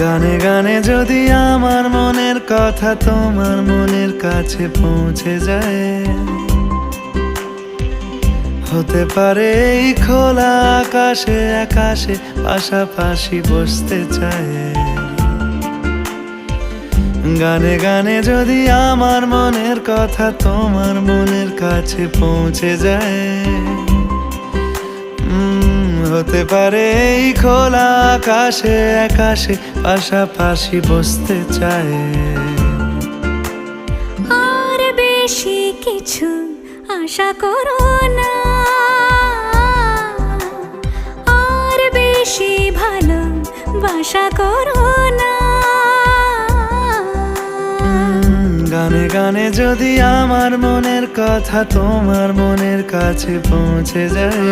গানে গানে যদি আমার মনের কথা তোমার মনের কাছে পৌঁছে যায়, হতে পারে এই খোলা আকাশে আকাশে পাশাপাশি বসতে চায়। গানে গানে যদি আমার মনের কথা তোমার মনের কাছে পৌঁছে যায়, হতে পারে এই খোলা আকাশে আকাশে পাশাপাশি বসতে চায়। আর বেশি কিছু আশা করো না, আর বেশি ভালোবাসা করো না। গানে গানে যদি আমার মনের কথা তোমার মনের কাছে পৌঁছে যায়,